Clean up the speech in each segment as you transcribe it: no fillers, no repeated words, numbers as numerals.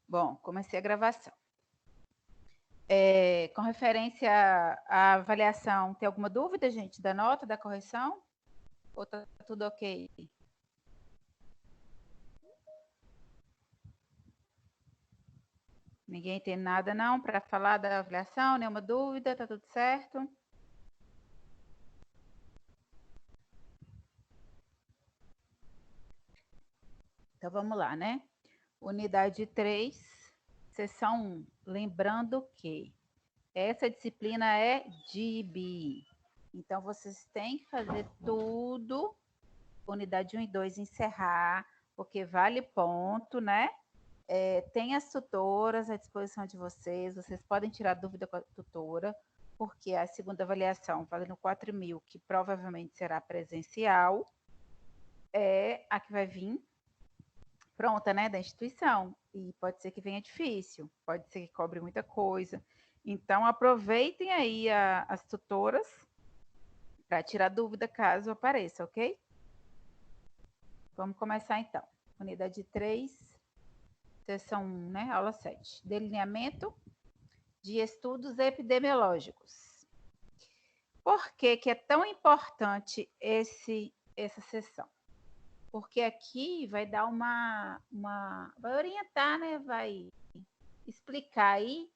Bom, comecei a gravação. Com referência à avaliação, tem alguma dúvida, gente, da nota, da correção? Ou tá tudo ok? Ninguém tem nada, não, para falar da avaliação? Nenhuma dúvida? Tá tudo certo? Então, vamos lá, né? Unidade 3, seção 1. Lembrando que essa disciplina é DIB. Então, vocês têm que fazer tudo, unidade 1 e 2, encerrar, porque vale ponto, né? Tem as tutoras à disposição de vocês, vocês podem tirar dúvida com a tutora, porque a segunda avaliação, valendo 4.000, que provavelmente será presencial, é a que vai vir pronta, né, da instituição. E pode ser que venha difícil, pode ser que cobre muita coisa. Então, aproveitem aí as tutoras para tirar dúvida caso apareça, ok? Vamos começar então. Unidade 3, seção 1, né? Aula 7. Delineamento de estudos epidemiológicos. Por que é tão importante essa sessão? Porque aqui vai dar vai orientar, né? Vai explicar aí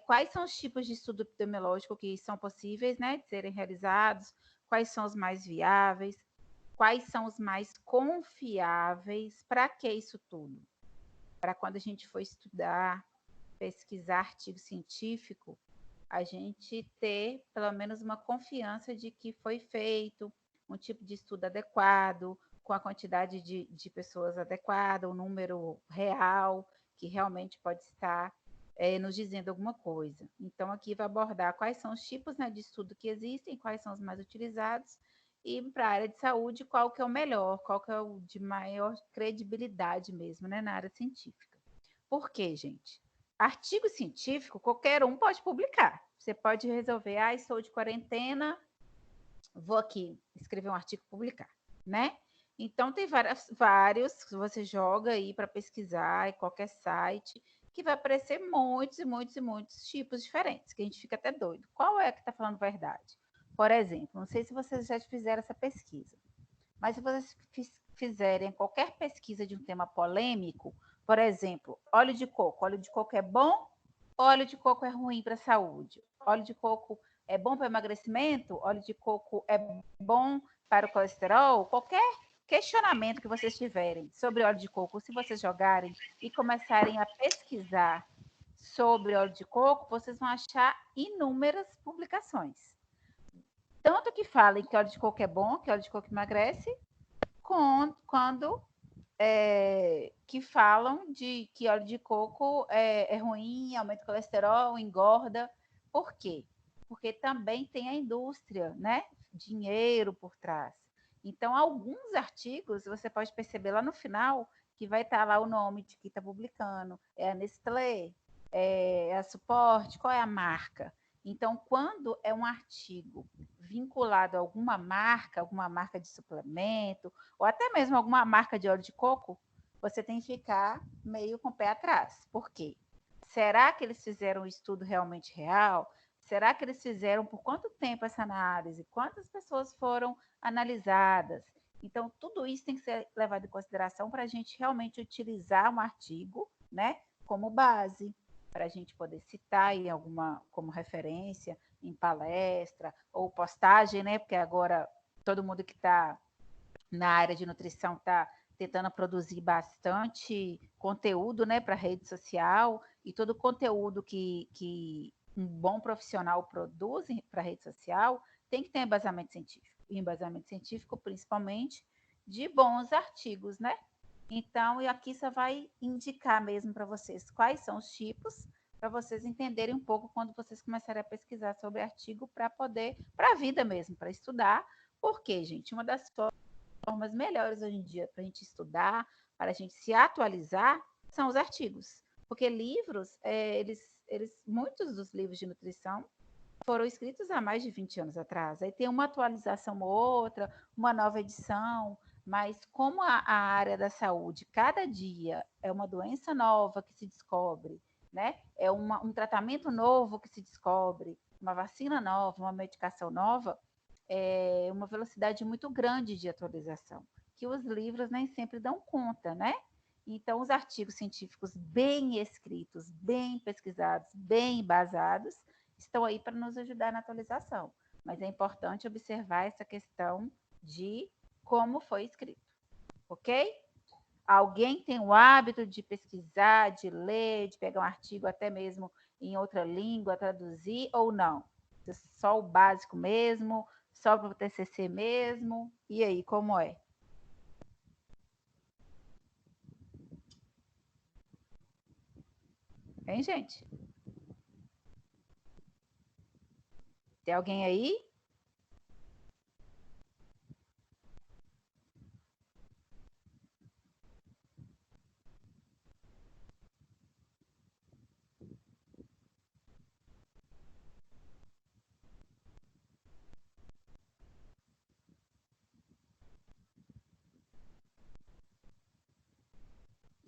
quais são os tipos de estudo epidemiológico que são possíveis, né, de serem realizados, quais são os mais viáveis, quais são os mais confiáveis. Para que isso tudo? Para quando a gente for estudar, pesquisar artigo científico, a gente ter pelo menos uma confiança de que foi feito um tipo de estudo adequado, com a quantidade de pessoas adequada, o número real, que realmente pode estar nos dizendo alguma coisa. Então, aqui vai abordar quais são os tipos, né, de estudo que existem, quais são os mais utilizados, e para a área de saúde, qual que é o melhor, qual que é o de maior credibilidade mesmo, né, na área científica. Por quê, gente? Artigo científico, qualquer um pode publicar. Você pode resolver, estou de quarentena, vou aqui escrever um artigo e publicar, né? Então, tem vários que você joga aí para pesquisar em qualquer site, que vai aparecer muitos e muitos e muitos tipos diferentes, que a gente fica até doido. Qual é que está falando verdade? Por exemplo, não sei se vocês já fizeram essa pesquisa, mas se vocês fizerem qualquer pesquisa de um tema polêmico, por exemplo, óleo de coco é bom ou óleo de coco é ruim para a saúde? Óleo de coco é bom para emagrecimento? Óleo de coco é bom para o colesterol? Qualquer questionamento que vocês tiverem sobre óleo de coco, se vocês jogarem e começarem a pesquisar sobre óleo de coco, vocês vão achar inúmeras publicações. Tanto que falem que óleo de coco é bom, que óleo de coco emagrece, quando que falam de que óleo de coco é ruim, aumenta o colesterol, engorda. Por quê? Porque também tem a indústria, né? Dinheiro por trás. Então, alguns artigos você pode perceber lá no final que vai estar lá o nome de quem está publicando. É a Nestlé, é a Suporte, qual é a marca? Então, quando é um artigo vinculado a alguma marca de suplemento, ou até mesmo alguma marca de óleo de coco, você tem que ficar meio com o pé atrás. Por quê? Será que eles fizeram um estudo realmente real? Será que eles fizeram por quanto tempo essa análise? Quantas pessoas foram analisadas? Então, tudo isso tem que ser levado em consideração para a gente realmente utilizar um artigo, né, como base, para a gente poder citar em alguma como referência em palestra ou postagem, né? Porque agora todo mundo que está na área de nutrição está tentando produzir bastante conteúdo, né, para rede social, e todo conteúdo que um bom profissional produz para rede social tem que ter embasamento científico. E embasamento científico, principalmente, de bons artigos, né? Então, e aqui só vai indicar mesmo para vocês quais são os tipos, para vocês entenderem um pouco quando vocês começarem a pesquisar sobre artigo para poder, para a vida mesmo, para estudar. Porque, gente, uma das formas melhores hoje em dia para a gente estudar, para a gente se atualizar, são os artigos. Porque livros, muitos dos livros de nutrição foram escritos há mais de 20 anos atrás. Aí tem uma atualização ou outra, uma nova edição, Mas como a área da saúde, cada dia é uma doença nova que se descobre, né? É um tratamento novo que se descobre, uma vacina nova, uma medicação nova, é uma velocidade muito grande de atualização, que os livros nem sempre dão conta, né? Então, os artigos científicos bem escritos, bem pesquisados, bem embasados, estão aí para nos ajudar na atualização. Mas é importante observar essa questão de como foi escrito, ok? Alguém tem o hábito de pesquisar, de ler, de pegar um artigo até mesmo em outra língua, traduzir ou não? Só o básico mesmo, só para o TCC mesmo? E aí, como é? Hein, gente? Tem alguém aí?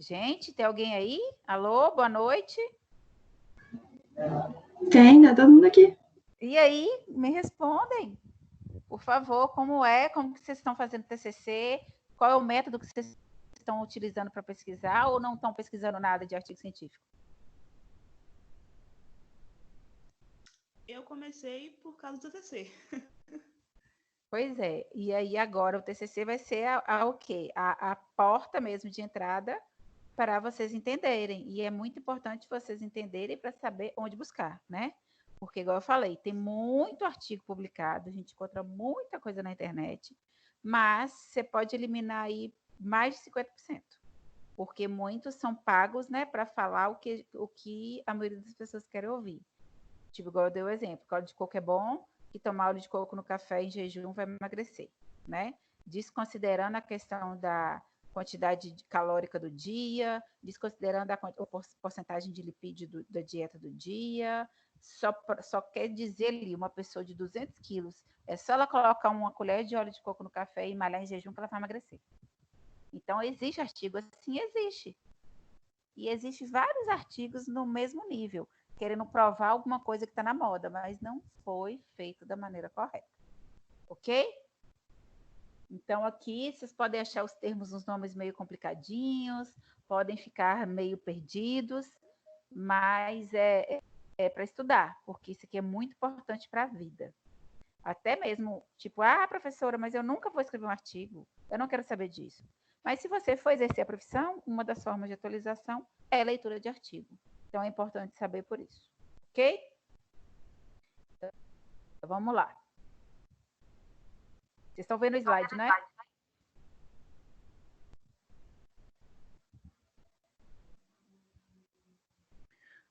Gente, tem alguém aí? Alô, boa noite. Tem, tá todo mundo aqui. E aí, me respondem, por favor, como é? Como que vocês estão fazendo TCC? Qual é o método que vocês estão utilizando para pesquisar ou não estão pesquisando nada de artigo científico? Eu comecei por causa do TCC. Pois é, e aí agora o TCC vai ser o quê? A porta mesmo de entrada para vocês entenderem. E é muito importante vocês entenderem para saber onde buscar, né? Porque, igual eu falei, tem muito artigo publicado, a gente encontra muita coisa na internet, mas você pode eliminar aí mais de 50%, porque muitos são pagos, né, para falar o que a maioria das pessoas querem ouvir. Tipo, igual eu dei o exemplo, óleo de coco é bom, que tomar óleo de coco no café em jejum vai emagrecer, né? Desconsiderando a questão da quantidade calórica do dia, desconsiderando a porcentagem de lipídio da dieta do dia, só quer dizer ali, uma pessoa de 200 quilos, é só ela colocar uma colher de óleo de coco no café e malhar em jejum que ela vai emagrecer. Então, existe artigo assim? Existe. E existe vários artigos no mesmo nível, querendo provar alguma coisa que está na moda, mas não foi feito da maneira correta. Ok? Então, aqui vocês podem achar os termos, uns nomes meio complicadinhos, podem ficar meio perdidos, mas é para estudar, porque isso aqui é muito importante para a vida. Até mesmo, tipo, professora, mas eu nunca vou escrever um artigo, eu não quero saber disso. Mas se você for exercer a profissão, uma das formas de atualização é a leitura de artigo. Então é importante saber por isso. Ok? Então, vamos lá. Vocês estão vendo o slide, né?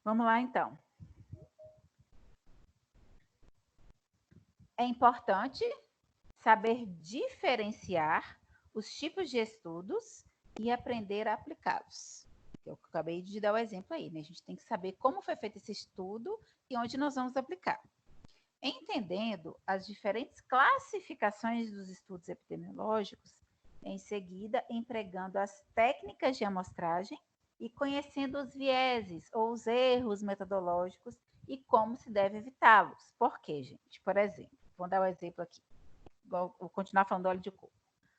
Vamos lá, então. É importante saber diferenciar os tipos de estudos e aprender a aplicá-los. Eu acabei de dar o exemplo aí, né? A gente tem que saber como foi feito esse estudo e onde nós vamos aplicar. Entendendo as diferentes classificações dos estudos epidemiológicos, em seguida, empregando as técnicas de amostragem e conhecendo os vieses ou os erros metodológicos e como se deve evitá-los. Por quê, gente? Por exemplo, vou dar um exemplo aqui, vou continuar falando do óleo de coco.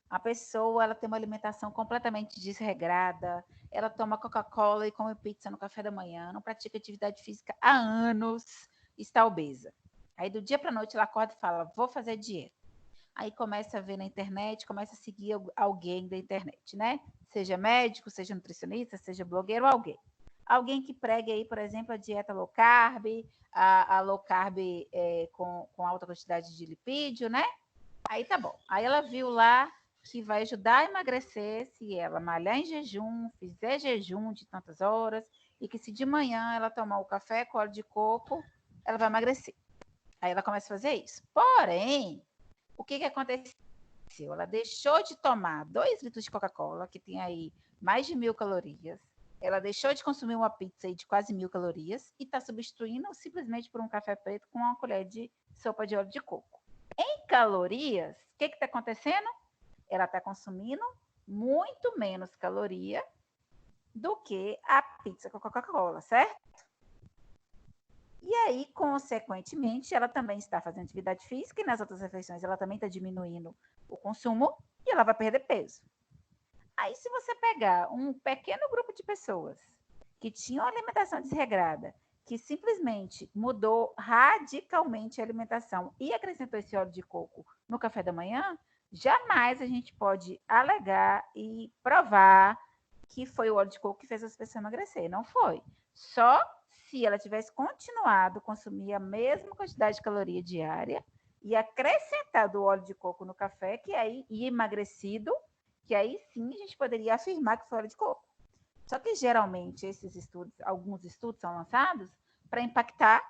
A pessoa ela tem uma alimentação completamente desregrada, ela toma Coca-Cola e come pizza no café da manhã, não pratica atividade física há anos, está obesa. Aí do dia para a noite ela acorda e fala, vou fazer dieta. Aí começa a ver na internet, começa a seguir alguém da internet, né? Seja médico, seja nutricionista, seja blogueiro, alguém. Alguém que pregue aí, por exemplo, a dieta low carb, a low carb com alta quantidade de lipídio, né? Aí tá bom. Aí ela viu lá que vai ajudar a emagrecer se ela malhar em jejum, fizer jejum de tantas horas, e que se de manhã ela tomar o café com óleo de coco, ela vai emagrecer. Aí ela começa a fazer isso. Porém, o que aconteceu? Ela deixou de tomar 2 litros de Coca-Cola, que tem aí mais de 1.000 calorias. Ela deixou de consumir uma pizza aí de quase 1.000 calorias e está substituindo simplesmente por um café preto com uma colher de sopa de óleo de coco. Em calorias, o que está acontecendo? ela está consumindo muito menos caloria do que a pizza com Coca-Cola, certo? E aí, consequentemente, ela também está fazendo atividade física e nas outras refeições ela também está diminuindo o consumo e ela vai perder peso. Aí, se você pegar um pequeno grupo de pessoas que tinham alimentação desregrada, que simplesmente mudou radicalmente a alimentação e acrescentou esse óleo de coco no café da manhã, jamais a gente pode alegar e provar que foi o óleo de coco que fez as pessoas emagrecer. Não foi. Só se ela tivesse continuado a consumir a mesma quantidade de caloria diária e acrescentado o óleo de coco no café, que aí ia emagrecido, que aí sim a gente poderia afirmar que foi óleo de coco. Só que geralmente esses estudos, alguns estudos são lançados para impactar,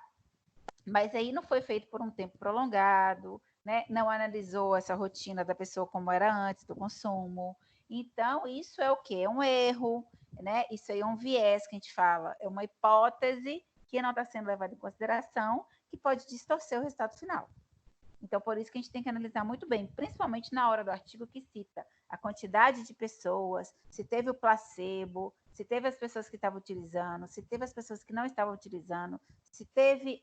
mas aí não foi feito por um tempo prolongado, né? Não analisou essa rotina da pessoa como era antes do consumo. Então, isso é o quê? É um erro, né? Isso aí é um viés que a gente fala, é uma hipótese que não está sendo levada em consideração, que pode distorcer o resultado final. Então, por isso que a gente tem que analisar muito bem, principalmente na hora do artigo que cita a quantidade de pessoas, se teve o placebo, se teve as pessoas que estavam utilizando, se teve as pessoas que não estavam utilizando, se teve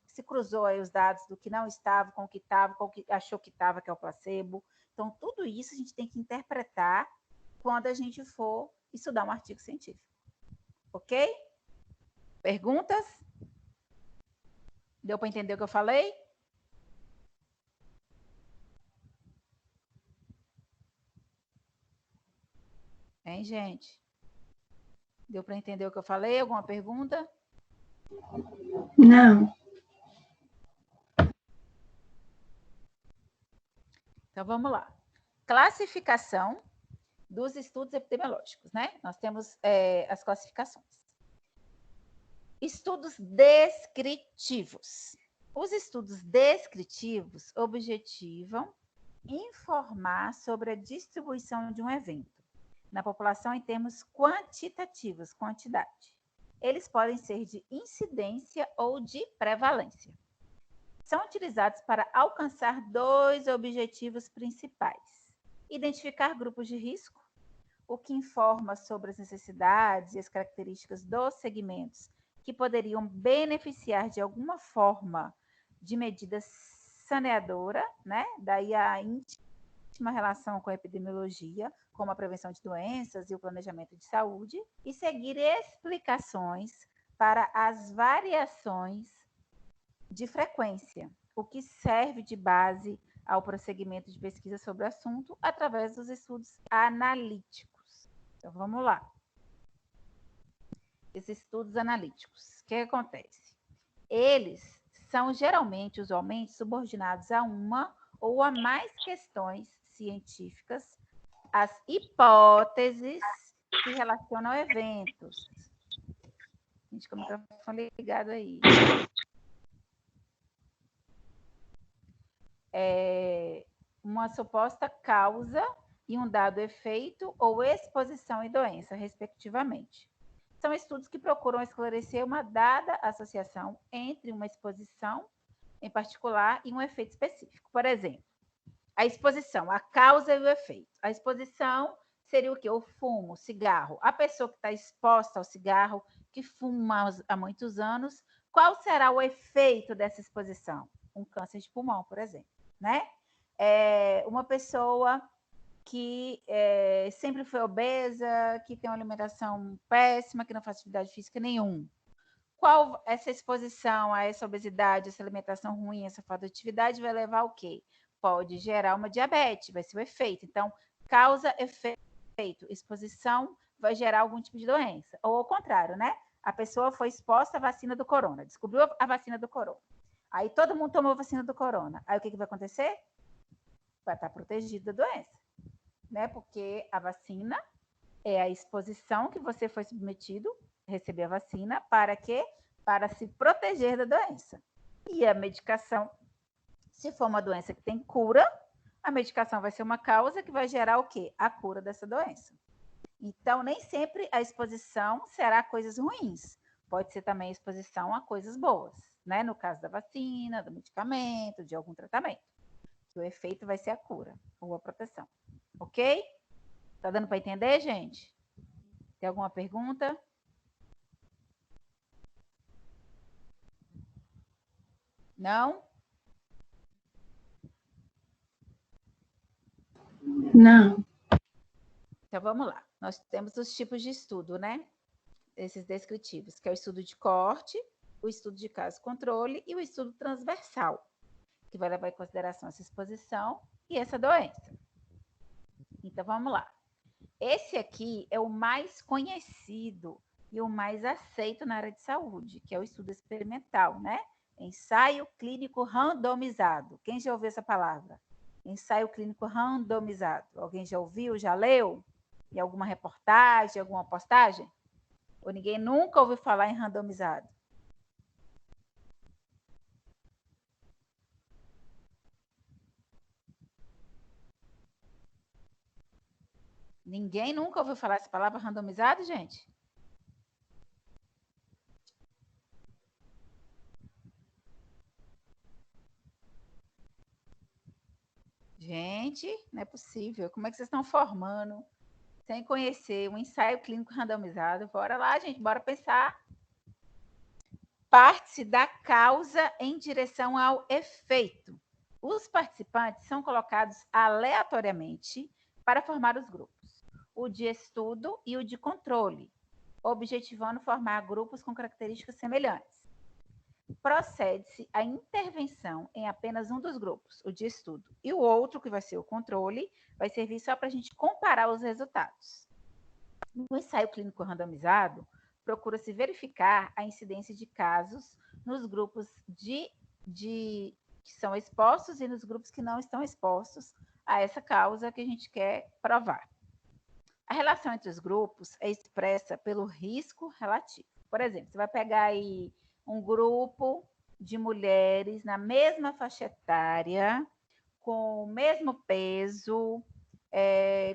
se cruzou aí os dados do que não estava com o que estava, com o que achou que estava, que é o placebo. Então, tudo isso a gente tem que interpretar quando a gente for estudar um artigo científico. Ok? Perguntas? Deu para entender o que eu falei? Hein, gente? Deu para entender o que eu falei? Alguma pergunta? Não. Então, vamos lá. Classificação dos estudos epidemiológicos, né? Nós temos as classificações. Estudos descritivos. Os estudos descritivos objetivam informar sobre a distribuição de um evento na população em termos quantitativos, quantidade. Eles podem ser de incidência ou de prevalência. São utilizados para alcançar dois objetivos principais: identificar grupos de risco, o que informa sobre as necessidades e as características dos segmentos que poderiam beneficiar de alguma forma de medida saneadora, né? Daí a íntima relação com a epidemiologia, como a prevenção de doenças e o planejamento de saúde, e seguir explicações para as variações de frequência, o que serve de base ao prosseguimento de pesquisa sobre o assunto através dos estudos analíticos. Então, vamos lá. Esses estudos analíticos, o que acontece? Eles são geralmente, usualmente, subordinados a uma ou a mais questões científicas, as hipóteses que relacionam eventos. Gente, com o microfone ligado aí. Uma suposta causa e um dado efeito ou exposição e doença, respectivamente. São estudos que procuram esclarecer uma dada associação entre uma exposição em particular e um efeito específico. Por exemplo, a exposição, a causa e o efeito. A exposição seria o quê? O fumo, o cigarro. A pessoa que está exposta ao cigarro, que fuma há muitos anos, qual será o efeito dessa exposição? Um câncer de pulmão, por exemplo, né? Uma pessoa que sempre foi obesa, que tem uma alimentação péssima, que não faz atividade física nenhuma. Qual essa exposição a essa obesidade, essa alimentação ruim, essa falta de atividade vai levar ao quê? Pode gerar uma diabetes, vai ser o efeito. Então, causa, efeito, exposição vai gerar algum tipo de doença. Ou ao contrário, né? A pessoa foi exposta à vacina do corona, descobriu a vacina do corona. Aí todo mundo tomou a vacina do corona. Aí o que vai acontecer? Vai estar protegido da doença, né? Porque a vacina é a exposição que você foi submetido, receber a vacina, para quê? Para se proteger da doença. E a medicação, se for uma doença que tem cura, a medicação vai ser uma causa que vai gerar o quê? A cura dessa doença. Então, nem sempre a exposição será a coisas ruins. Pode ser também a exposição a coisas boas, né? No caso da vacina, do medicamento, de algum tratamento. O efeito vai ser a cura ou a proteção. Ok? Tá dando para entender, gente? Tem alguma pergunta? Não? Não. Então vamos lá. Nós temos os tipos de estudo, né? Esses descritivos, que é o estudo de corte, o estudo de caso controle e o estudo transversal, que vai levar em consideração essa exposição e essa doença. Então vamos lá. Esse aqui é o mais conhecido e o mais aceito na área de saúde, que é o estudo experimental, né? Ensaio clínico randomizado. Quem já ouviu essa palavra? Ensaio clínico randomizado. Alguém já ouviu, já leu? Em alguma reportagem, alguma postagem? Ou ninguém nunca ouviu falar em randomizado? Ninguém nunca ouviu falar essa palavra randomizado, gente? Gente, não é possível. Como é que vocês estão formando sem conhecer um ensaio clínico randomizado? Bora lá, gente, bora pensar. Parte-se da causa em direção ao efeito. Os participantes são colocados aleatoriamente para formar os grupos, o de estudo e o de controle, objetivando formar grupos com características semelhantes. Procede-se a intervenção em apenas um dos grupos, o de estudo, e o outro, que vai ser o controle, vai servir só para a gente comparar os resultados. No ensaio clínico randomizado, procura-se verificar a incidência de casos nos grupos que são expostos e nos grupos que não estão expostos a essa causa que a gente quer provar. A relação entre os grupos é expressa pelo risco relativo. Por exemplo, você vai pegar aí um grupo de mulheres na mesma faixa etária, com o mesmo peso,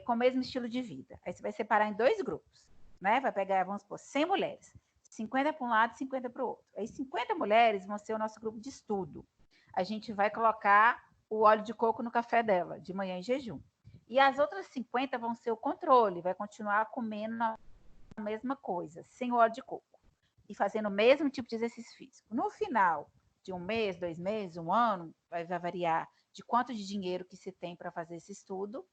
com o mesmo estilo de vida. Aí você vai separar em 2 grupos, né? Vai pegar, vamos supor, 100 mulheres, 50 para um lado e 50 para o outro. Aí 50 mulheres vão ser o nosso grupo de estudo. A gente vai colocar o óleo de coco no café dela, de manhã em jejum. E as outras 50 vão ser o controle, vai continuar comendo a mesma coisa, sem o óleo de coco. E fazendo o mesmo tipo de exercício físico. No final de um mês, 2 meses, um ano, vai variar de quanto de dinheiro que se tem para fazer esse estudo,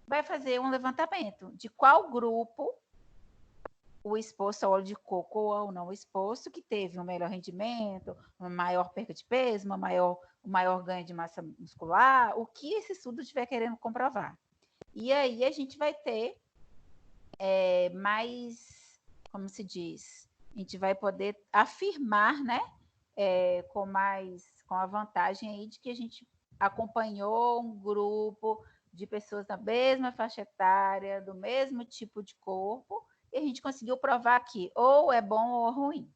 vai fazer um levantamento de qual grupo o exposto ao óleo de coco ou não exposto, que teve um melhor rendimento, uma maior perda de peso, um maior ganho de massa muscular, o que esse estudo estiver querendo comprovar. E aí a gente vai ter mais, como se diz, a gente vai poder afirmar, né, com a vantagem aí de que a gente acompanhou um grupo de pessoas da mesma faixa etária, do mesmo tipo de corpo, e a gente conseguiu provar que ou é bom ou ruim.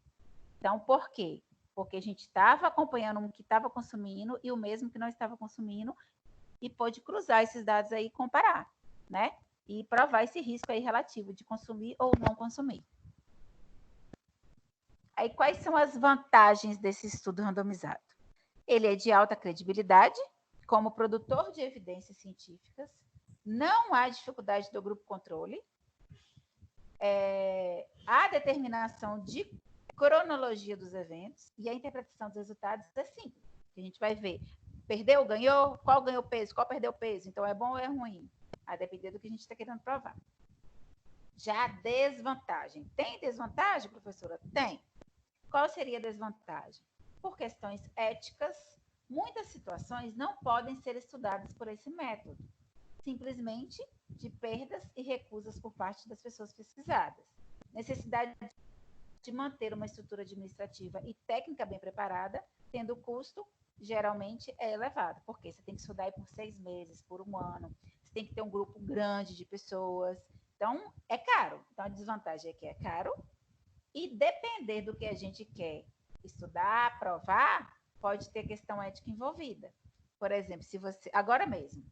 Então, por quê? Porque a gente estava acompanhando um que estava consumindo e o mesmo que não estava consumindo, e pôde cruzar esses dados aí e comparar, né? E provar esse risco aí relativo de consumir ou não consumir. Aí, quais são as vantagens desse estudo randomizado? Ele é de alta credibilidade, como produtor de evidências científicas, não há dificuldade do grupo controle, a determinação de cronologia dos eventos e a interpretação dos resultados é simples. A gente vai ver, perdeu, ganhou, qual ganhou peso, qual perdeu peso, então é bom ou é ruim? A depender do que a gente está querendo provar. Já a desvantagem. Tem desvantagem, professora? Tem. Qual seria a desvantagem? Por questões éticas, muitas situações não podem ser estudadas por esse método, simplesmente de perdas e recusas por parte das pessoas pesquisadas. Necessidade de manter uma estrutura administrativa e técnica bem preparada, tendo o custo, geralmente, é elevado, porque você tem que estudar por 6 meses, por um ano, você tem que ter um grupo grande de pessoas, então é caro. Então a desvantagem é que é caro, e depender do que a gente quer estudar, provar, pode ter questão ética envolvida. Por exemplo, se você, agora mesmo,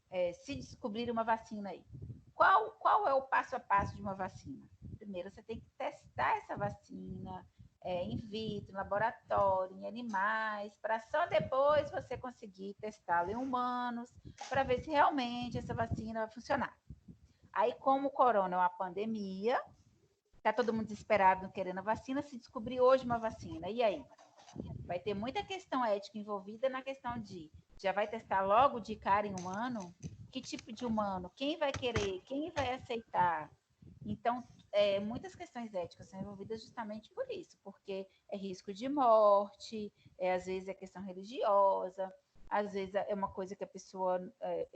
se descobrir uma vacina aí, qual é o passo a passo de uma vacina? Primeiro, você tem que testar essa vacina, in vitro, em laboratório, em animais, para só depois você conseguir testá-lo em humanos, para ver se realmente essa vacina vai funcionar. Aí, como o corona é uma pandemia, está todo mundo desesperado querendo a vacina, se descobrir hoje uma vacina, e aí? Vai ter muita questão ética envolvida na questão de, já vai testar logo de cara em humano? Que tipo de humano? Quem vai querer? Quem vai aceitar? Então, muitas questões éticas são envolvidas justamente por isso, porque é risco de morte, às vezes é questão religiosa, às vezes é uma coisa que a pessoa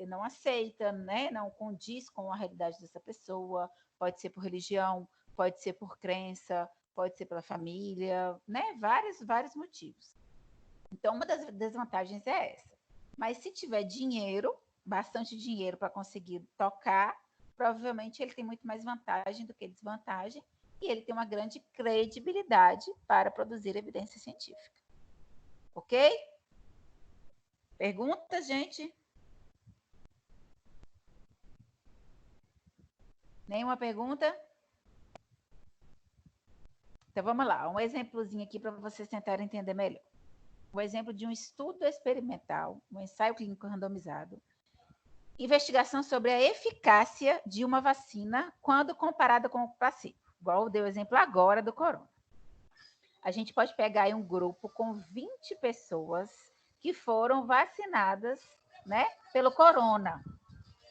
não aceita, né? Não condiz com a realidade dessa pessoa, pode ser por religião, pode ser por crença, pode ser pela família, né? Vários motivos. Então, uma das desvantagens é essa. Mas se tiver dinheiro, bastante dinheiro para conseguir tocar, provavelmente ele tem muito mais vantagem do que desvantagem e ele tem uma grande credibilidade para produzir evidência científica. Ok? Pergunta, gente? Nenhuma pergunta? Então vamos lá, um exemplozinho aqui para vocês tentarem entender melhor. Um exemplo de um estudo experimental, um ensaio clínico randomizado, investigação sobre a eficácia de uma vacina quando comparada com o placebo, igual deu o exemplo agora do corona. A gente pode pegar aí um grupo com 20 pessoas que foram vacinadas, né, pelo corona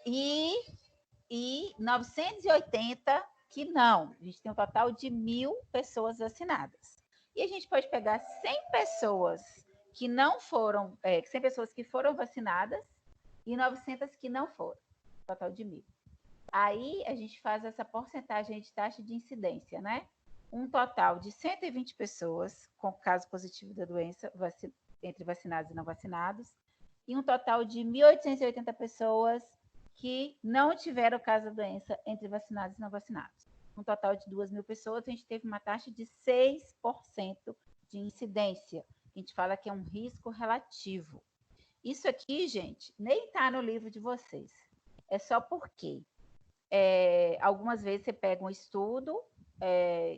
e 980 que não. A gente tem um total de 1.000 pessoas vacinadas. E a gente pode pegar 100 pessoas que não foram, 100 pessoas que foram vacinadas e 900 que não foram, total de 1.000. Aí a gente faz essa porcentagem de taxa de incidência, né? Um total de 120 pessoas com caso positivo da doença, entre vacinados e não vacinados, e um total de 1.880 pessoas que não tiveram caso da doença entre vacinados e não vacinados. Um total de 2.000 pessoas, a gente teve uma taxa de 6% de incidência. A gente fala que é um risco relativo. Isso aqui, gente, nem está no livro de vocês. É só porque algumas vezes você pega um estudo,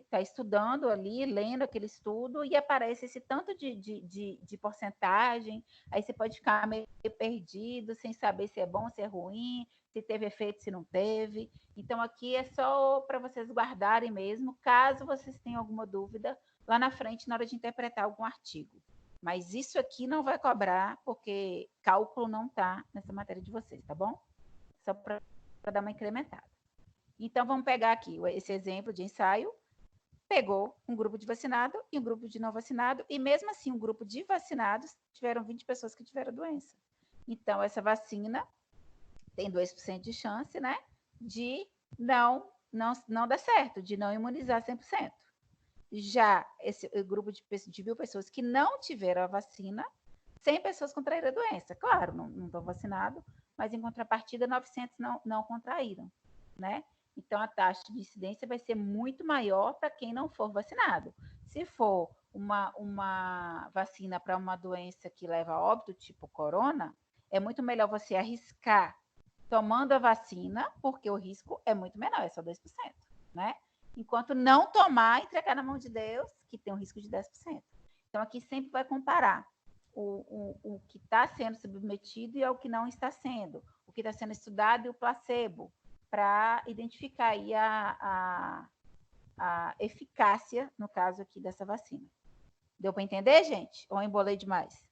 está estudando ali, lendo aquele estudo, e aparece esse tanto de porcentagem, aí você pode ficar meio perdido, sem saber se é bom, se é ruim, se teve efeito, se não teve. Então, aqui é só para vocês guardarem mesmo, caso vocês tenham alguma dúvida lá na frente, na hora de interpretar algum artigo. Mas isso aqui não vai cobrar, porque cálculo não está nessa matéria de vocês, tá bom? Só para dar uma incrementada. Então, vamos pegar aqui esse exemplo de ensaio. Pegou um grupo de vacinado e um grupo de não vacinado, e mesmo assim, um grupo de vacinados tiveram 20 pessoas que tiveram doença. Então, essa vacina tem 2% de chance, né, de não dar certo, de não imunizar 100%. Já esse grupo de 1.000 pessoas que não tiveram a vacina, 100 pessoas contraíram a doença. Claro, não estão vacinados, mas em contrapartida, 900 não contraíram, né? Então, a taxa de incidência vai ser muito maior para quem não for vacinado. Se for uma vacina para uma doença que leva a óbito, tipo corona, é muito melhor você arriscar tomando a vacina, porque o risco é muito menor, é só 2%, né? Enquanto não tomar, entregar na mão de Deus, que tem um risco de 10%. Então, aqui sempre vai comparar o que está sendo submetido e ao que não está sendo, o que está sendo estudado e o placebo, para identificar aí a eficácia, no caso aqui, dessa vacina. Deu para entender, gente? Ou embolei demais?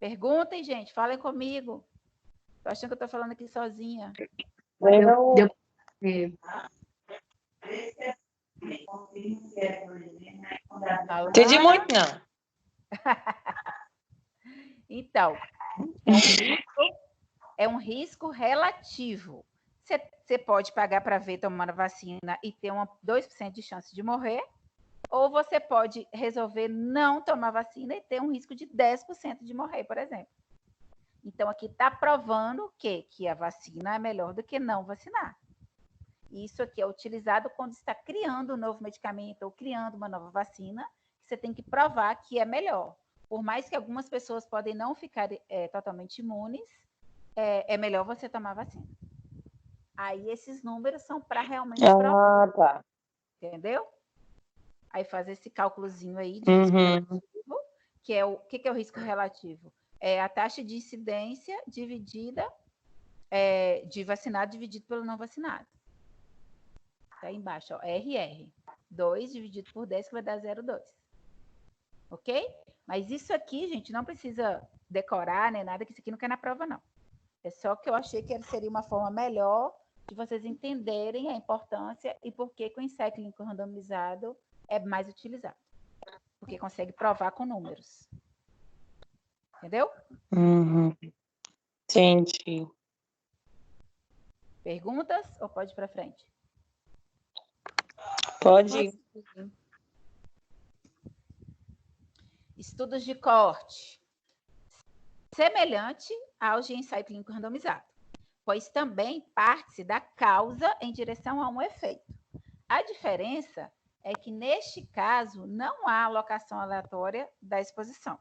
Perguntem, gente, falem comigo. Tô achando que eu estou falando aqui sozinha. Deu. Entendi muito, não. Então, é um risco relativo. Você pode pagar para ver tomando a vacina e ter 2% de chance de morrer, ou você pode resolver não tomar vacina e ter um risco de 10% de morrer, por exemplo. Então, aqui está provando que a vacina é melhor do que não vacinar. Isso aqui é utilizado quando está criando um novo medicamento ou criando uma nova vacina, você tem que provar que é melhor. Por mais que algumas pessoas podem não ficar totalmente imunes, é melhor você tomar vacina. Aí esses números são para realmente provar. Tá. Entendeu? Aí faz esse cálculozinho aí de risco relativo, que é o que é o risco relativo? É a taxa de incidência dividida de vacinado dividido pelo não vacinado. Tá aí embaixo, ó, RR. 2 dividido por 10, que vai dar 0,2. Ok? Mas isso aqui, gente, não precisa decorar, né? Nada, que isso aqui não quer na prova, não. É só que eu achei que seria uma forma melhor de vocês entenderem a importância e por que o ensaio clínico randomizado é mais utilizado. Porque consegue provar com números. Entendeu? Entendi. Perguntas ou pode ir para frente? Pode ir. Estudos de corte. Semelhante ao de ensaio clínico randomizado, pois também parte da causa em direção a um efeito. A diferença é que, neste caso, não há alocação aleatória da exposição.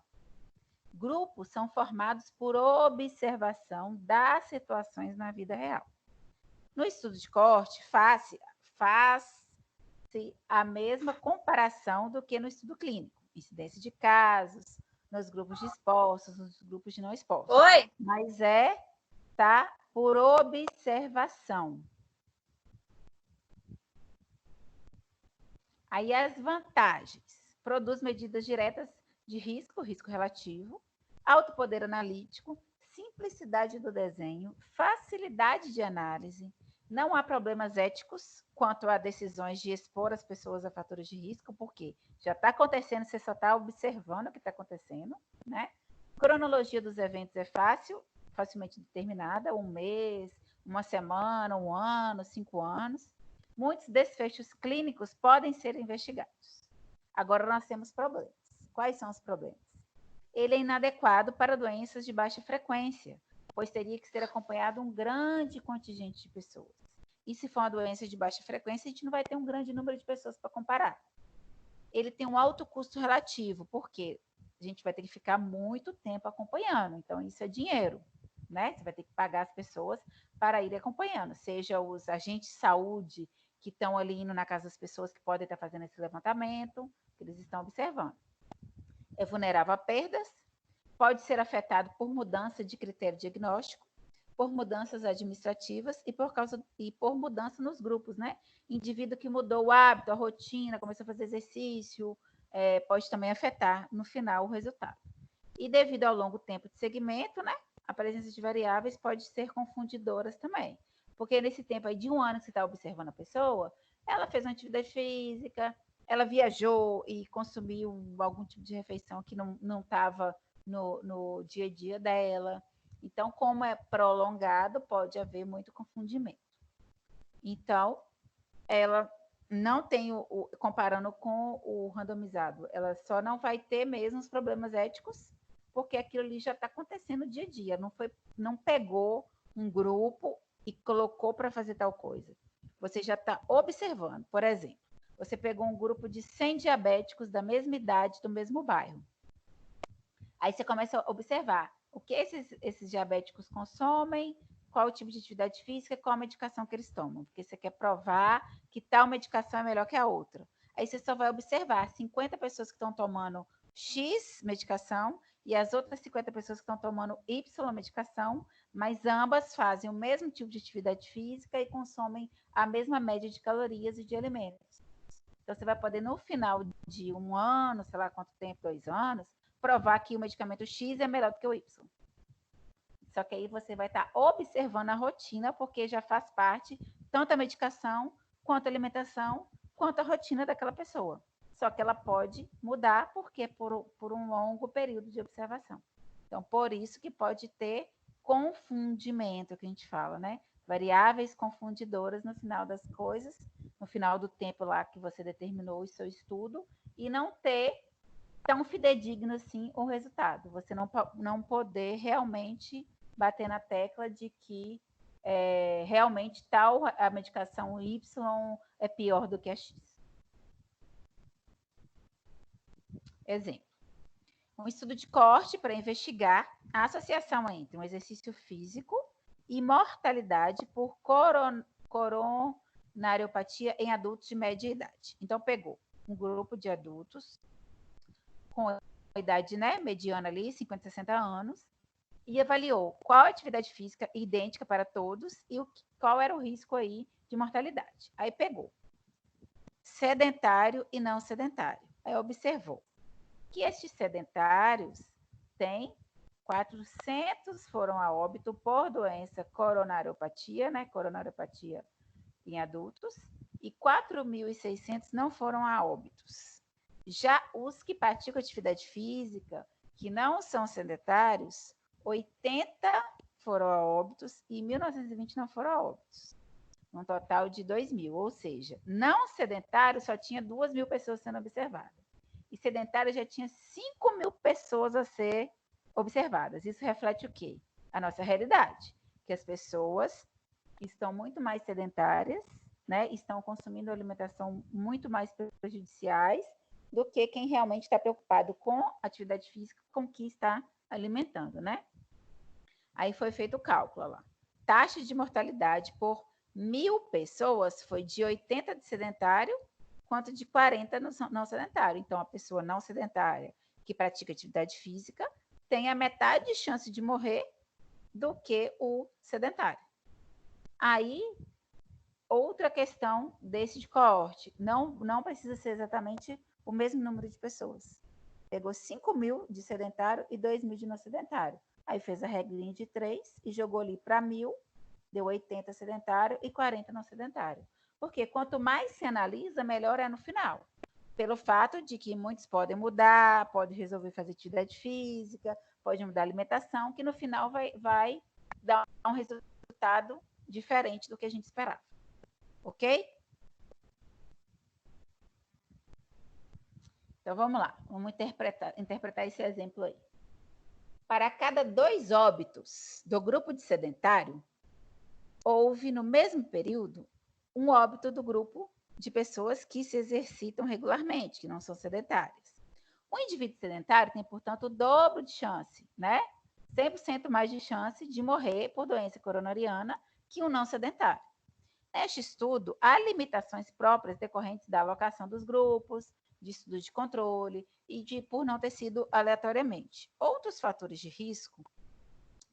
Grupos são formados por observação das situações na vida real. No estudo de corte, faz-se a mesma comparação do que no estudo clínico. Incidência de casos, nos grupos de expostos, nos grupos de não expostos. Oi? Mas tá por observação. Aí as vantagens. Produz medidas diretas de risco relativo, alto poder analítico, simplicidade do desenho, facilidade de análise, não há problemas éticos quanto a decisões de expor as pessoas a fatores de risco, porque já está acontecendo, você só está observando o que está acontecendo, né? Cronologia dos eventos é facilmente determinada, 1 mês, 1 semana, 1 ano, 5 anos. Muitos desfechos clínicos podem ser investigados. Agora nós temos problemas. Quais são os problemas? Ele é inadequado para doenças de baixa frequência, pois teria que ser acompanhado um grande contingente de pessoas. E se for uma doença de baixa frequência, a gente não vai ter um grande número de pessoas para comparar. Ele tem um alto custo relativo, porque a gente vai ter que ficar muito tempo acompanhando. Então, isso é dinheiro, né? Você vai ter que pagar as pessoas para ir acompanhando, seja os agentes de saúde que estão ali indo na casa das pessoas que podem estar fazendo esse levantamento, que eles estão observando. É vulnerável a perdas, pode ser afetado por mudança de critério diagnóstico, por mudanças administrativas e por mudança nos grupos, né? Indivíduo que mudou o hábito, a rotina, começou a fazer exercício, pode também afetar, no final, o resultado. E devido ao longo tempo de segmento, né? A presença de variáveis pode ser confundidoras também. Porque nesse tempo aí de 1 ano que você está observando a pessoa, ela fez uma atividade física, ela viajou e consumiu algum tipo de refeição que não estava no dia a dia dela. Então, como é prolongado, pode haver muito confundimento. Então, ela não tem, comparando com o randomizado, ela só não vai ter mesmo os problemas éticos, porque aquilo ali já está acontecendo dia a dia, não pegou um grupo e colocou para fazer tal coisa. Você já está observando. Por exemplo, você pegou um grupo de 100 diabéticos da mesma idade, do mesmo bairro. Aí você começa a observar o que esses diabéticos consomem, qual o tipo de atividade física, qual a medicação que eles tomam, porque você quer provar que tal medicação é melhor que a outra. Aí você só vai observar 50 pessoas que estão tomando X medicação e as outras 50 pessoas que estão tomando Y medicação, mas ambas fazem o mesmo tipo de atividade física e consomem a mesma média de calorias e de alimentos. Então, você vai poder, no final de 1 ano, sei lá quanto tempo, 2 anos, provar que o medicamento X é melhor do que o Y. Só que aí você vai estar observando a rotina, porque já faz parte tanto a medicação, quanto a alimentação, quanto a rotina daquela pessoa. Só que ela pode mudar, porque por um longo período de observação. Então, por isso que pode ter confundimento, que a gente fala, né? Variáveis confundidoras no final das coisas, no final do tempo lá que você determinou o seu estudo, e não ter tão fidedigno assim o resultado. Você não poder realmente bater na tecla de que realmente a medicação Y é pior do que a X. Exemplo. Um estudo de corte para investigar a associação entre um exercício físico e mortalidade por coronariopatia em adultos de média idade. Então, pegou um grupo de adultos com a idade, né, mediana ali, 50, 60 anos, e avaliou qual atividade física idêntica para todos e qual era o risco aí de mortalidade. Aí pegou sedentário e não sedentário. Aí observou que estes sedentários têm 400 foram a óbito por doença coronariopatia, né? Coronariopatia em adultos, e 4.600 não foram a óbitos. Já os que praticam atividade física, que não são sedentários, 80 foram a óbitos e 1.920 não foram a óbitos. Um total de 2.000, ou seja, não sedentário só tinha 2.000 pessoas sendo observadas. E sedentário já tinha 5.000 pessoas a ser observadas. Isso reflete o quê? A nossa realidade, que as pessoas estão muito mais sedentárias, né? Estão consumindo alimentação muito mais prejudiciais do que quem realmente está preocupado com atividade física, com o que está alimentando, né? Aí foi feito o cálculo lá. Taxa de mortalidade por 1.000 pessoas foi de 80 de sedentário, quanto de 40 não sedentário. Então, a pessoa não sedentária que pratica atividade física tem a metade de chance de morrer do que o sedentário. Aí, outra questão desse de coorte, não precisa ser exatamente o mesmo número de pessoas. Pegou 5.000 de sedentário e 2.000 de não sedentário. Aí fez a regrinha de 3 e jogou ali para 1.000, deu 80 sedentário e 40 não sedentário. Porque quanto mais se analisa, melhor é no final. Pelo fato de que muitos podem mudar, podem resolver fazer atividade física, pode mudar a alimentação, que no final vai dar um resultado diferente do que a gente esperava. Ok? Então vamos lá, vamos interpretar esse exemplo aí. Para cada 2 óbitos do grupo de sedentário, houve no mesmo período um óbito do grupo de pessoas que se exercitam regularmente, que não são sedentárias. O indivíduo sedentário tem, portanto, o dobro de chance, né? 100% mais de chance de morrer por doença coronariana que um não sedentário. Neste estudo, há limitações próprias decorrentes da alocação dos grupos, de estudo de controle e por não ter sido aleatoriamente. Outros fatores de risco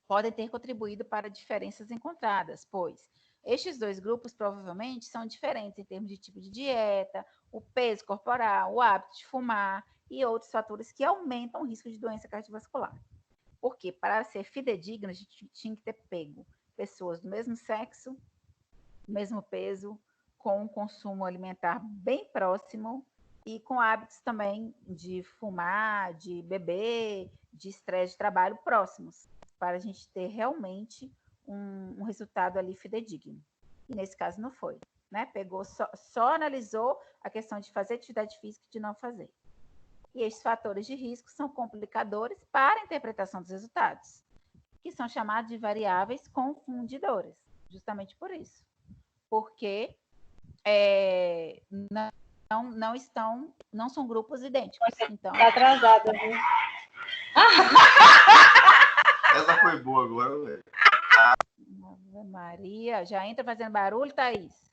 podem ter contribuído para diferenças encontradas, pois estes 2 grupos provavelmente são diferentes em termos de tipo de dieta, o peso corporal, o hábito de fumar e outros fatores que aumentam o risco de doença cardiovascular. Porque para ser fidedigno, a gente tinha que ter pego pessoas do mesmo sexo, mesmo peso, com um consumo alimentar bem próximo e com hábitos também de fumar, de beber, de estresse de trabalho próximos, para a gente ter realmente um resultado ali fidedigno. E nesse caso não foi, né? Pegou, só analisou a questão de fazer atividade física e de não fazer. E esses fatores de risco são complicadores para a interpretação dos resultados, que são chamados de variáveis confundidoras, justamente por isso. Porque não são grupos idênticos. Então, tá atrasada, viu? Essa foi boa agora, velho. Ave Maria, já entra fazendo barulho, Thaís?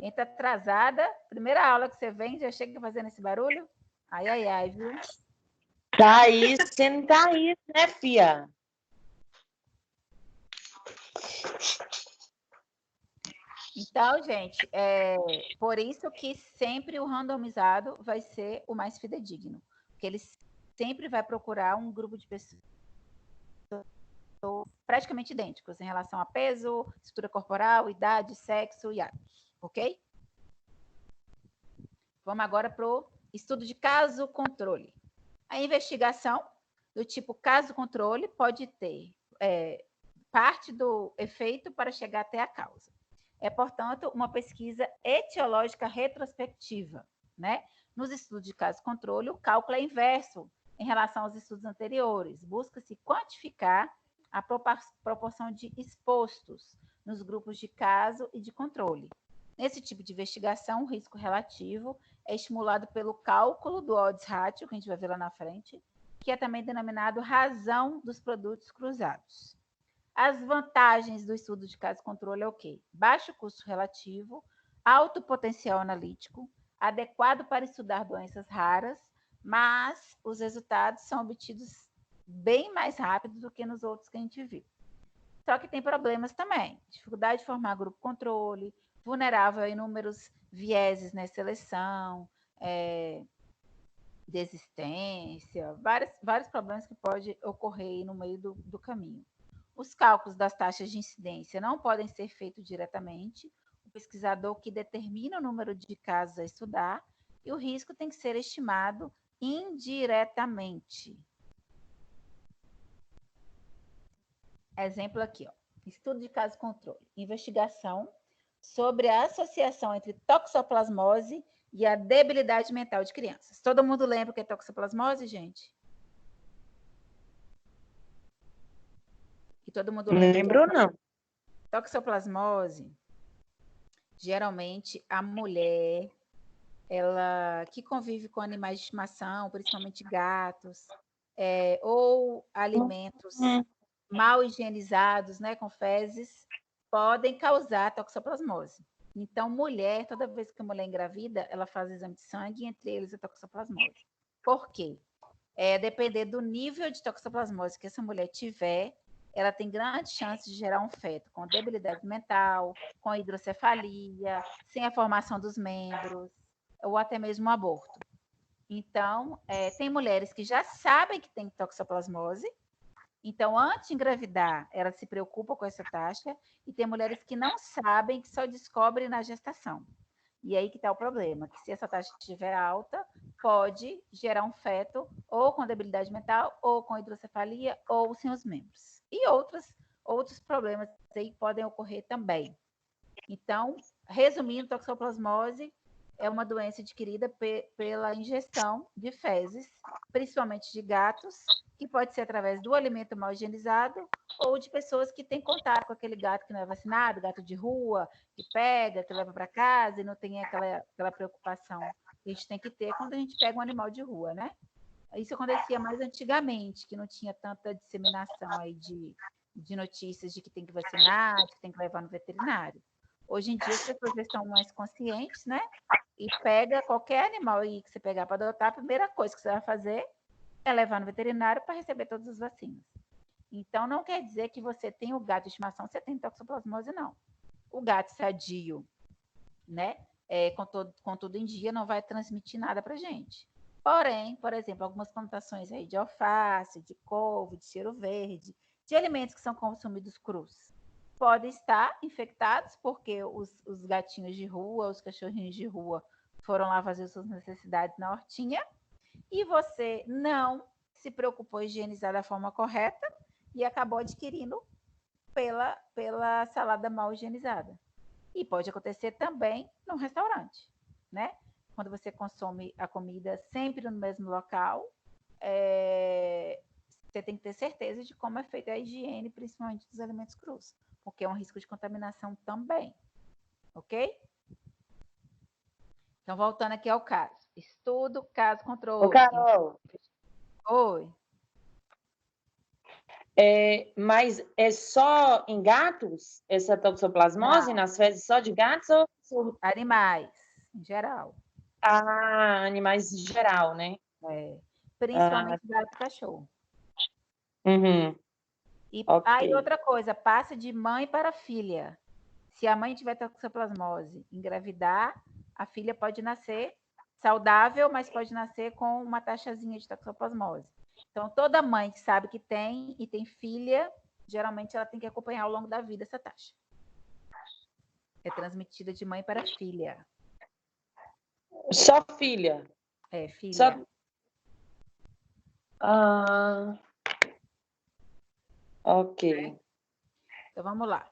Entra atrasada. Primeira aula que você vem, já chega fazendo esse barulho? Ai, ai, ai, viu? Thaís, você não tá isso, né, fia? Então, gente, por isso que sempre o randomizado vai ser o mais fidedigno. Porque ele sempre vai procurar um grupo de pessoas praticamente idênticos em relação a peso, estrutura corporal, idade, sexo e hábitos, ok? Vamos agora para o estudo de caso-controle. A investigação do tipo caso-controle pode ter parte do efeito para chegar até a causa. É, portanto, uma pesquisa etiológica retrospectiva, né? Nos estudos de caso-controle, o cálculo é inverso em relação aos estudos anteriores. Busca-se quantificar a proporção de expostos nos grupos de caso e de controle. Nesse tipo de investigação, o risco relativo é estimulado pelo cálculo do odds ratio, que a gente vai ver lá na frente, que é também denominado razão dos produtos cruzados. As vantagens do estudo de caso-controle é o quê? Baixo custo relativo, alto potencial analítico, adequado para estudar doenças raras, mas os resultados são obtidos bem mais rápido do que nos outros que a gente viu. Só que tem problemas também, dificuldade de formar grupo controle, vulnerável a inúmeros vieses na seleção, desistência, vários problemas que podem ocorrer no meio do caminho. Os cálculos das taxas de incidência não podem ser feitos diretamente, o pesquisador que determina o número de casos a estudar, e o risco tem que ser estimado indiretamente. Exemplo aqui, ó. Estudo de caso controle. Investigação sobre a associação entre toxoplasmose e a debilidade mental de crianças. Todo mundo lembra o que é toxoplasmose, gente? E todo mundo Não lembra lembro, não. toxoplasmose, geralmente a mulher, ela que convive com animais de estimação, principalmente gatos, ou alimentos mal higienizados, né, com fezes, podem causar toxoplasmose. Então, mulher, toda vez que a mulher engravida, ela faz exame de sangue, entre eles a toxoplasmose. Por quê? Depender do nível de toxoplasmose que essa mulher tiver, ela tem grande chance de gerar um feto com debilidade mental, com hidrocefalia, sem a formação dos membros, ou até mesmo um aborto. Então, tem mulheres que já sabem que tem toxoplasmose, então, antes de engravidar, ela se preocupa com essa taxa, e tem mulheres que não sabem, que só descobrem na gestação. E aí que está o problema, que se essa taxa estiver alta, pode gerar um feto ou com debilidade mental, ou com hidrocefalia, ou sem os membros. E outros problemas aí podem ocorrer também. Então, resumindo, toxoplasmose é uma doença adquirida pela ingestão de fezes, principalmente de gatos, que pode ser através do alimento mal higienizado ou de pessoas que têm contato com aquele gato que não é vacinado, gato de rua, que pega, que leva para casa e não tem aquela preocupação que a gente tem que ter quando a gente pega um animal de rua, né? Isso acontecia mais antigamente, que não tinha tanta disseminação aí de notícias de que tem que vacinar, de que tem que levar no veterinário. Hoje em dia as pessoas já estão mais conscientes, né? E pega qualquer animal aí que você pegar para adotar, a primeira coisa que você vai fazer é levar no veterinário para receber todas as vacinas. Então, não quer dizer que você tem o gato de estimação, você tem toxoplasmose, não. O gato sadio, né? Com tudo em dia, não vai transmitir nada para gente. Porém, por exemplo, algumas plantações aí de alface, de couve, de cheiro verde, de alimentos que são consumidos crus, podem estar infectados porque os gatinhos de rua, os cachorrinhos de rua foram lá fazer suas necessidades na hortinha e você não se preocupou em higienizar da forma correta e acabou adquirindo pela salada mal higienizada. E pode acontecer também no restaurante, né? Quando você consome a comida sempre no mesmo local, você tem que ter certeza de como é feita a higiene, principalmente dos alimentos crus, porque é um risco de contaminação também, ok? Então, voltando aqui ao caso. Estudo, caso, controle. Ô, Carol, Oi. mas é só em gatos essa toxoplasmose, Não. nas fezes só de gatos ou Animais, em geral. animais em geral, né? Principalmente gato e cachorro. Uhum, E ok. outra coisa, passa de mãe para filha. Se a mãe tiver toxoplasmose, engravidar, a filha pode nascer saudável, mas pode nascer com uma taxazinha de toxoplasmose. Então, toda mãe que sabe que tem e tem filha, geralmente ela tem que acompanhar ao longo da vida essa taxa. É transmitida de mãe para filha. Só filha? Filha. Só... ok. Então, vamos lá.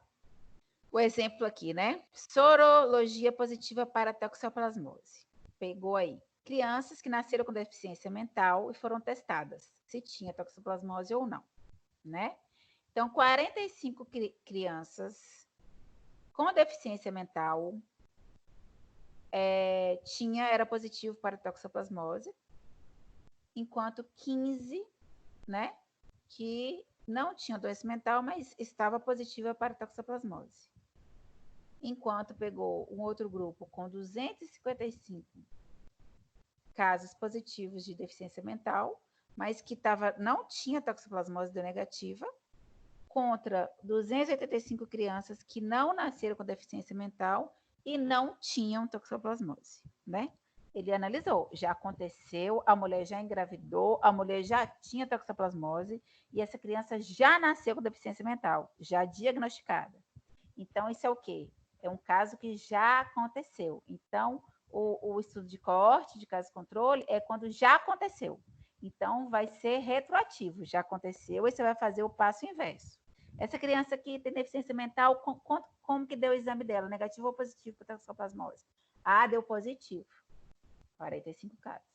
O exemplo aqui, né? Sorologia positiva para toxoplasmose. Pegou aí. Crianças que nasceram com deficiência mental e foram testadas se tinha toxoplasmose ou não, né? Então, 45 crianças com deficiência mental era positivo para toxoplasmose, enquanto 15, né, que não tinham doença mental, mas estava positiva para toxoplasmose. Enquanto pegou um outro grupo com 255 casos positivos de deficiência mental, mas que não tinha toxoplasmose deu negativa, contra 285 crianças que não nasceram com deficiência mental e não tinham toxoplasmose, né? Ele analisou, já aconteceu, a mulher já engravidou, a mulher já tinha toxoplasmose e essa criança já nasceu com deficiência mental, já diagnosticada. Então, isso é o quê? É um caso que já aconteceu. Então, o estudo de coorte, de caso controle, é quando já aconteceu. Então, vai ser retroativo, já aconteceu, e você vai fazer o passo inverso. Essa criança que tem deficiência mental, como que deu o exame dela? Negativo ou positivo para toxoplasmose? Ah, deu positivo. 45 casos.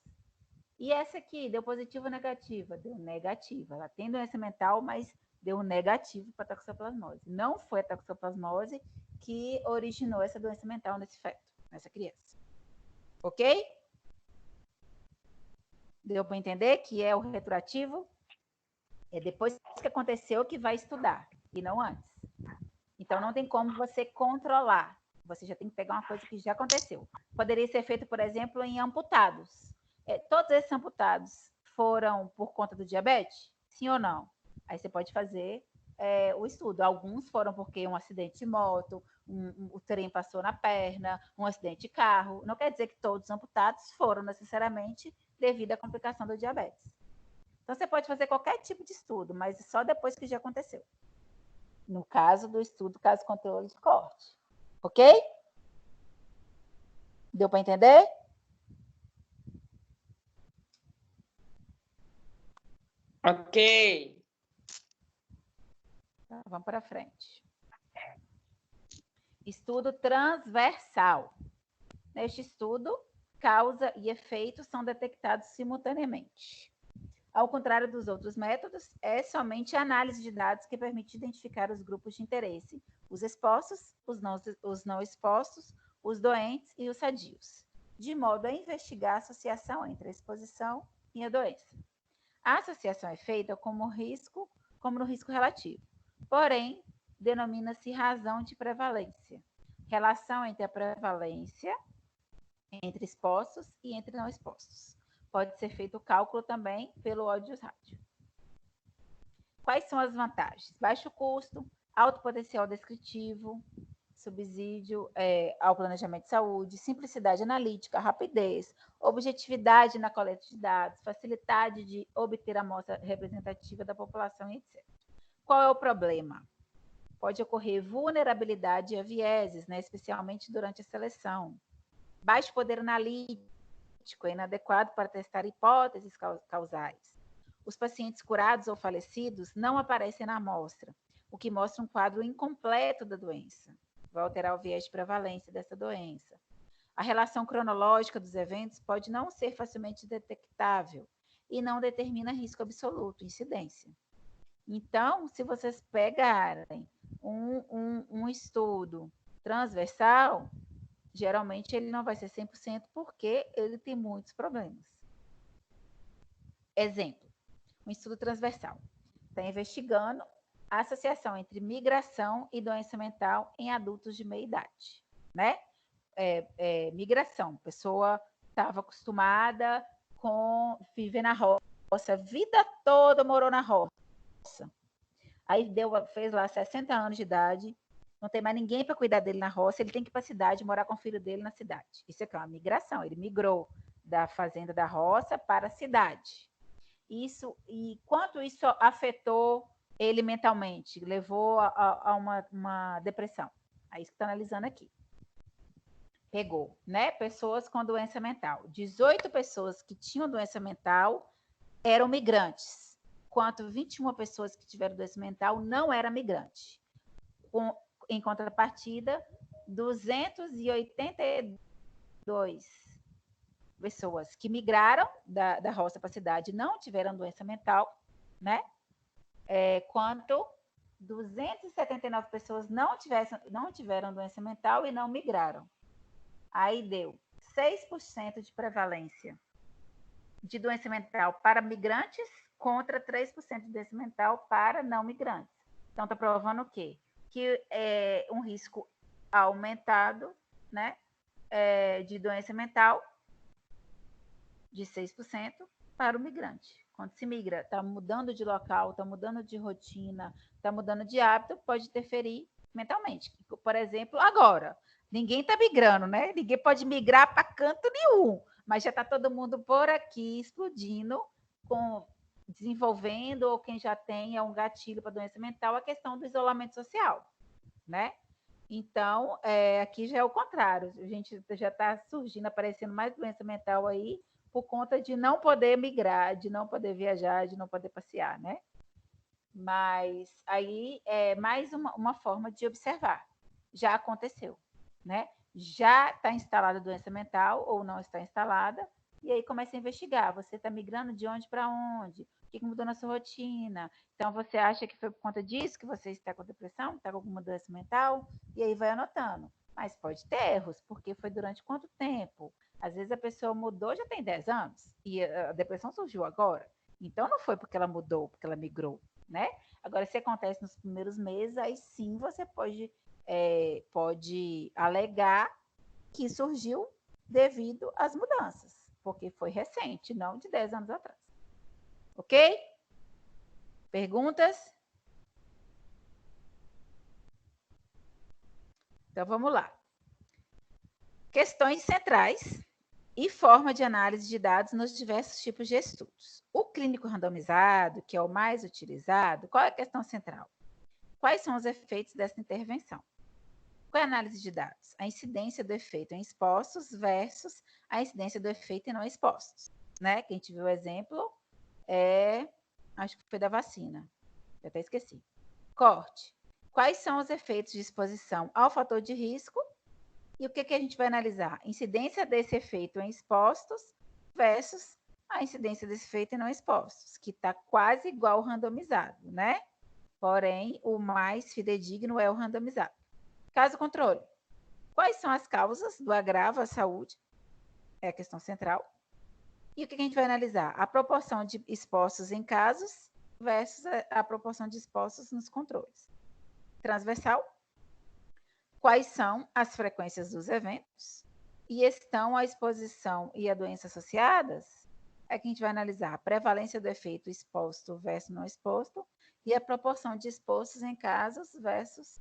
E essa aqui, deu positivo ou negativa? Deu negativa. Ela tem doença mental, mas deu negativo para toxoplasmose. Não foi a toxoplasmose que originou essa doença mental nesse feto, nessa criança. Ok? Deu para entender que é o retroativo? É depois que aconteceu que vai estudar, e não antes. Então, não tem como você controlar. Você já tem que pegar uma coisa que já aconteceu. Poderia ser feito, por exemplo, em amputados. Todos esses amputados foram por conta do diabetes? Sim ou não? Aí você pode fazer o estudo. Alguns foram porque um acidente de moto, o trem passou na perna, um acidente de carro. Não quer dizer que todos os amputados foram necessariamente devido à complicação do diabetes. Então, você pode fazer qualquer tipo de estudo, mas só depois que já aconteceu. No caso do estudo, caso controle de corte. Ok? Deu para entender? Ok. Tá, vamos para frente. Estudo transversal. Neste estudo, causa e efeito são detectados simultaneamente. Ao contrário dos outros métodos, é somente a análise de dados que permite identificar os grupos de interesse, os expostos, os não expostos, os doentes e os sadios, de modo a investigar a associação entre a exposição e a doença. A associação é feita como no risco relativo, porém, denomina-se razão de prevalência, relação entre a prevalência entre expostos e entre não expostos. Pode ser feito o cálculo também pelo ódio rádio. Quais são as vantagens? Baixo custo, alto potencial descritivo, subsídio ao planejamento de saúde, simplicidade analítica, rapidez, objetividade na coleta de dados, facilidade de obter a amostra representativa da população, etc. Qual é o problema? Pode ocorrer vulnerabilidade a vieses, né, especialmente durante a seleção. Baixo poder analítico, é inadequado para testar hipóteses causais. Os pacientes curados ou falecidos não aparecem na amostra, o que mostra um quadro incompleto da doença. Vai alterar o viés de prevalência dessa doença. A relação cronológica dos eventos pode não ser facilmente detectável e não determina risco absoluto, incidência. Então, se vocês pegarem um estudo transversal, geralmente ele não vai ser 100% porque ele tem muitos problemas. Exemplo, um estudo transversal. Está investigando a associação entre migração e doença mental em adultos de meia idade, né? Migração, a pessoa estava acostumada com viver na roça, a vida toda morou na roça. Aí fez lá 60 anos de idade, não tem mais ninguém para cuidar dele na roça, ele tem que ir para a cidade, morar com o filho dele na cidade. Isso aqui é uma migração, ele migrou da fazenda da roça para a cidade. E quanto isso afetou ele mentalmente, levou a uma depressão. É isso que está analisando aqui. Pegou, né? Pessoas com doença mental. 18 pessoas que tinham doença mental eram migrantes, enquanto 21 pessoas que tiveram doença mental não eram migrantes. Em contrapartida, 282 pessoas que migraram da roça para a cidade não tiveram doença mental, né? Quanto 279 pessoas não tiveram doença mental e não migraram. Aí deu 6% de prevalência de doença mental para migrantes contra 3% de doença mental para não migrantes. Então, está provando o quê? Que é um risco aumentado, né, de doença mental de 6% para o migrante. Quando se migra, está mudando de local, está mudando de rotina, está mudando de hábito, pode interferir mentalmente. Por exemplo, agora, ninguém está migrando, né? Ninguém pode migrar para canto nenhum, mas já está todo mundo por aqui explodindo, desenvolvendo, ou quem já tem um gatilho para doença mental, a questão do isolamento social, né? Então, aqui já é o contrário. A gente já está surgindo, aparecendo mais doença mental aí por conta de não poder migrar, de não poder viajar, de não poder passear, né? Mas aí é mais uma forma de observar. Já aconteceu, né? Já está instalada a doença mental ou não está instalada, e aí começa a investigar. Você está migrando de onde para onde? O que mudou na sua rotina? Então, você acha que foi por conta disso que você está com depressão, está com alguma doença mental? E aí vai anotando. Mas pode ter erros, porque foi durante quanto tempo? Às vezes a pessoa mudou já tem 10 anos e a depressão surgiu agora. Então, não foi porque ela mudou, porque ela migrou, né? Agora, se acontece nos primeiros meses, aí sim você pode alegar que surgiu devido às mudanças, porque foi recente, não de 10 anos atrás. Ok? Perguntas? Então, vamos lá. Questões centrais e forma de análise de dados nos diversos tipos de estudos. O clínico randomizado, que é o mais utilizado, qual é a questão central? Quais são os efeitos dessa intervenção? Qual é a análise de dados? A incidência do efeito em expostos versus a incidência do efeito em não expostos, né? Que a gente viu o exemplo, acho que foi da vacina, eu até esqueci. Corte. Quais são os efeitos de exposição ao fator de risco? E o que a gente vai analisar? Incidência desse efeito em expostos versus a incidência desse efeito em não expostos, que está quase igual ao randomizado, né? Porém, o mais fidedigno é o randomizado. Caso controle. Quais são as causas do agravo à saúde? É a questão central. E o que a gente vai analisar? A proporção de expostos em casos versus a proporção de expostos nos controles. Transversal. Quais são as frequências dos eventos? E estão a exposição e a doença associadas? É que a gente vai analisar a prevalência do efeito exposto versus não exposto e a proporção de expostos em casos versus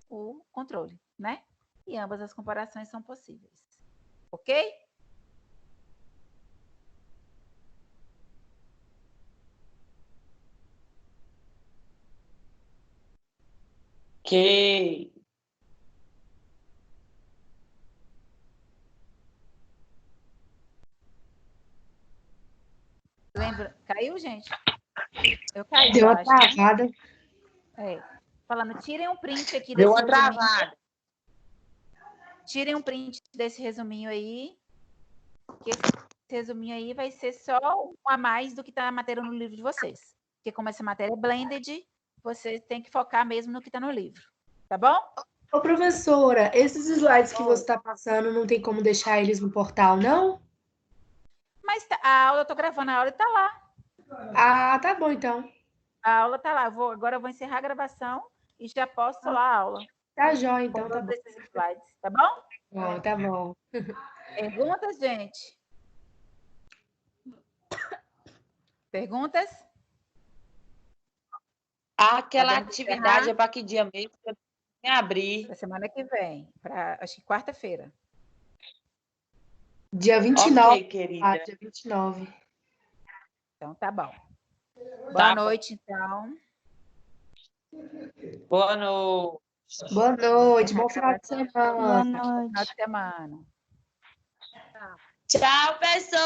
o controle, né? E ambas as comparações são possíveis. Ok? Ok. Lembra? Caiu, gente? Eu caí, Deu eu uma acho, né? travada. Falando, tirem um print aqui Deu desse uma resuminho. travada. Tirem um print desse resuminho aí, que esse resuminho aí vai ser só um a mais do que está na matéria no livro de vocês. Porque como essa matéria é blended, vocês têm que focar mesmo no que está no livro. Tá bom? Ô, professora, esses slides que você está passando, não tem como deixar eles no portal, não? Mas a aula, eu estou gravando a aula e está lá. Ah, tá bom, então. A aula está lá. Agora eu vou encerrar a gravação e já posto lá a aula. Tá jóia, então, Com tá todos bom. esses slides, tá bom? Bom, tá bom. Perguntas, gente? Perguntas? Aquela Podemos atividade encerrar? é para que dia mesmo? Eu tenho que abrir. Para semana que vem, acho que quarta-feira. Dia 29. Ok, querida. Ah, dia 29. Então, tá bom. Boa Tá bom. noite, então. Boa noite. Boa noite, bom final de Boa semana. noite. Final de semana. Tchau, pessoal.